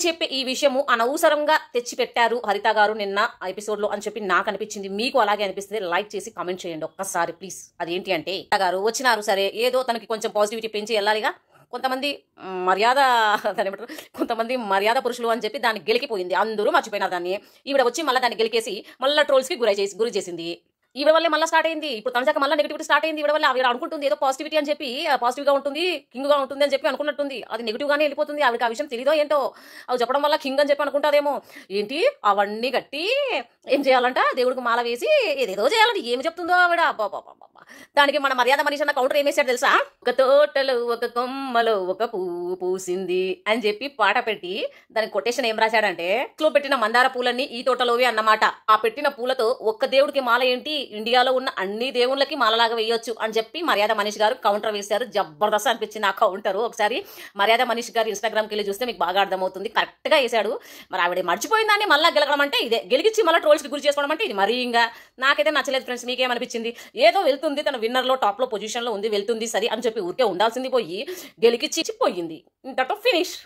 చెప్పే ఈ విషయము అనవసరంగా తెచ్చిపెట్టారు హరిత గారు నిన్న ఎపిసోడ్లో అని చెప్పి నాకు అనిపించింది. మీకు అలాగే అనిపిస్తే లైక్ చేసి కామెంట్ చేయండి ఒక్కసారి ప్లీజ్. అదేంటి అంటే హరిత గారు వచ్చినారు, సరే ఏదో తనకి కొంచెం పాజిటివిటీ పెంచి వెళ్ళాలిగా. కొంతమంది మర్యాద దాని ఏమంటారు, కొంతమంది మర్యాద పురుషులు అని చెప్పి దాన్ని గెలికిపోయింది. అందరూ మర్చిపోయినారు దాన్ని. ఈవిడ వచ్చి మళ్ళీ దాన్ని గెలికేసి మళ్ళీ ట్రోల్స్కి గురి చేసింది. ఈవిడ వల్లే మళ్ళీ స్టార్ట్ అయింది. ఇప్పుడు తనజాక మళ్ళీ నెగిటివిటీ స్టార్ట్ అయింది. ఈవిడ వల్ల ఆవిడ అనుకుంటుంది ఏదో పాజిటివిటీ అని చెప్పి, పాజిటివ్గా ఉంటుంది, కింగ్గా ఉంటుంది అని చెప్పి అనుకున్నట్టుంది. అది నెగిటివ్గానే వెళ్ళిపోతుంది. ఆవిడకి ఆ విషయం తెలియదో ఏంటో. అవి చెప్పడం వల్ల కింగ్ అని చెప్పి అనుకుంటారేమో. ఏంటి అవన్నీ కట్టి ఏం చేయాలంట, దేవుడికి మాల వేసి ఏదేదో చేయాలంటే ఏమి చెప్తుందో ఆవిడ. దానికి మన మర్యాద మనిషి అన్న కౌంటర్ ఏమేసాడు తెలుసా? ఒక తోటలో ఒక కొమ్మలో ఒక పువ్వు పూసింది అని చెప్పి పాట పెట్టి దానికి కొటేషన్ ఏం రాశాడంటే, లో పెట్టిన మందార పూలన్నీ ఈ తోటలోవి అన్నమాట. ఆ పెట్టిన పూలతో ఒక్క దేవుడికి మాల ఏంటి, ఇండియాలో ఉన్న అన్ని దేవుళ్ళకి మాలలాగా వేయొచ్చు అని చెప్పి మర్యాద మనీష్ గారు కౌంటర్ వేశారు. జబర్దస్త్ అనిపించింది ఆ కౌంటరు. ఒకసారి మర్యాద మనీష్ గారు ఇన్స్టాగ్రామ్కి వెళ్ళి చూస్తే మీకు బాగా అర్థమవుతుంది. కరెక్ట్గా వేశాడు. మరి ఆవిడ మర్చిపోయిందాన్ని మళ్ళీ గెలగడం అంటే ఇదే, గెలిగించి మళ్ళీ ట్రోల్స్కి గురి చేసుకోవడం అంటే ఇది మరీ ఇంకా నాకైతే నచ్చలేదు ఫ్రెండ్స్. మీకేమనిపించింది? ఏదో వెళ్తుంది, తన విన్నర్లో టాప్లో పొజిషన్లో ఉంది, వెళ్తుంది సరే అని చెప్పి ఊరికే ఉండాల్సింది పోయి గెలికిచ్చి పోయింది. That finish.